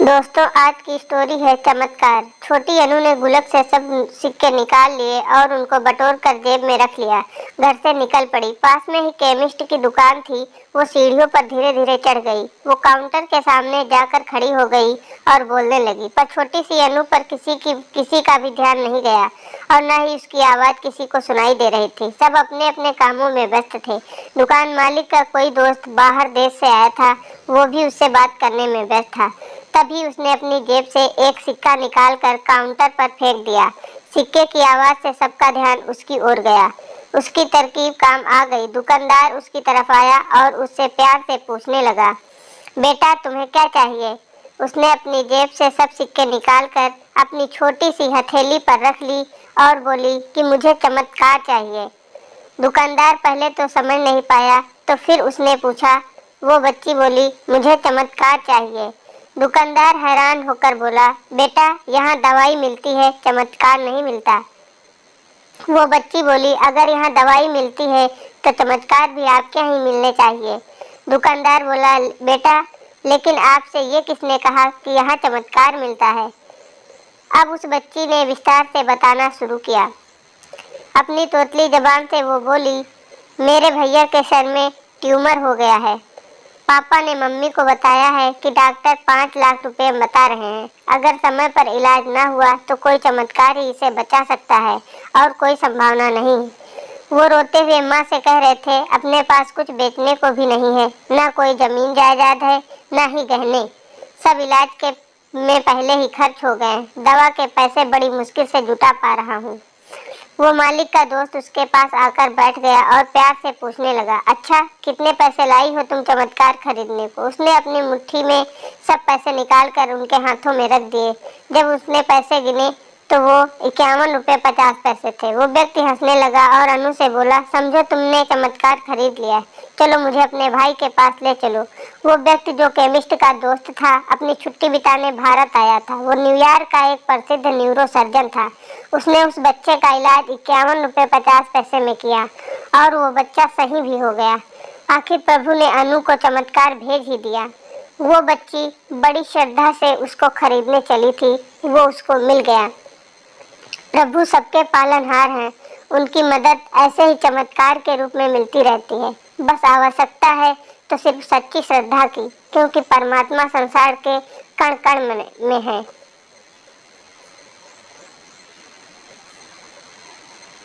दोस्तों, आज की स्टोरी है चमत्कार। छोटी अनु ने गुल्लक से सब सिक्के निकाल लिए और उनको बटोर कर जेब में रख लिया। घर से निकल पड़ी। पास में ही केमिस्ट की दुकान थी। वो सीढ़ियों पर धीरे धीरे चढ़ गई। वो काउंटर के सामने जाकर खड़ी हो गई और बोलने लगी, पर छोटी सी अनु पर किसी का भी ध्यान नहीं गया और न ही उसकी आवाज़ किसी को सुनाई दे रही थी। सब अपने अपने कामों में व्यस्त थे। दुकान मालिक का कोई दोस्त बाहर देश से आया था, वो भी उससे बात करने में व्यस्त था। तभी उसने अपनी जेब से एक सिक्का निकालकर काउंटर पर फेंक दिया। सिक्के की आवाज़ से सबका ध्यान उसकी ओर गया। उसकी तरकीब काम आ गई। दुकानदार उसकी तरफ आया और उससे प्यार से पूछने लगा, बेटा तुम्हें क्या चाहिए? उसने अपनी जेब से सब सिक्के निकालकर अपनी छोटी सी हथेली पर रख ली और बोली कि मुझे चमत्कार चाहिए। दुकानदार पहले तो समझ नहीं पाया, तो फिर उसने पूछा। वो बच्ची बोली, मुझे चमत्कार चाहिए। दुकानदार हैरान होकर बोला, बेटा यहाँ दवाई मिलती है, चमत्कार नहीं मिलता। वो बच्ची बोली, अगर यहाँ दवाई मिलती है तो चमत्कार भी आपके यहाँ ही मिलने चाहिए। दुकानदार बोला, बेटा लेकिन आपसे ये किसने कहा कि यहाँ चमत्कार मिलता है? अब उस बच्ची ने विस्तार से बताना शुरू किया। अपनी तोतली जबान से वो बोली, मेरे भैया के सर में ट्यूमर हो गया है। पापा ने मम्मी को बताया है कि डॉक्टर 5 लाख रुपए बता रहे हैं। अगर समय पर इलाज ना हुआ तो कोई चमत्कार ही इसे बचा सकता है और कोई संभावना नहीं। वो रोते हुए माँ से कह रहे थे, अपने पास कुछ बेचने को भी नहीं है, ना कोई जमीन जायदाद है, ना ही गहने। सब इलाज के में पहले ही खर्च हो गए। दवा के पैसे बड़ी मुश्किल से जुटा पा रहा हूँ। वो मालिक का दोस्त उसके पास आकर बैठ गया और प्यार से पूछने लगा, अच्छा कितने पैसे लाई हो तुम चमत्कार खरीदने को? उसने अपनी मुट्ठी में सब पैसे निकाल कर उनके हाथों में रख दिए। जब उसने पैसे गिने तो वो 51 रुपये 50 पैसे थे। वो व्यक्ति हंसने लगा और अनु से बोला, समझो तुमने चमत्कार खरीद लिया, चलो मुझे अपने भाई के पास ले चलो। वो व्यक्ति जो केमिस्ट का दोस्त था, अपनी छुट्टी बिताने भारत आया था। वो न्यूयॉर्क का एक प्रसिद्ध न्यूरो सर्जन था। उसने उस बच्चे का इलाज 51 रुपये 50 पैसे में किया और वो बच्चा सही भी हो गया। आखिर प्रभु ने अनु को चमत्कार भेज ही दिया। वो बच्ची बड़ी श्रद्धा से उसको खरीदने चली थी, वो उसको मिल गया। प्रभु सबके पालनहार हैं। उनकी मदद ऐसे ही चमत्कार के रूप में मिलती रहती है। बस आवश्यकता है तो सिर्फ सच्ची श्रद्धा की, क्योंकि परमात्मा संसार के कण कण में है।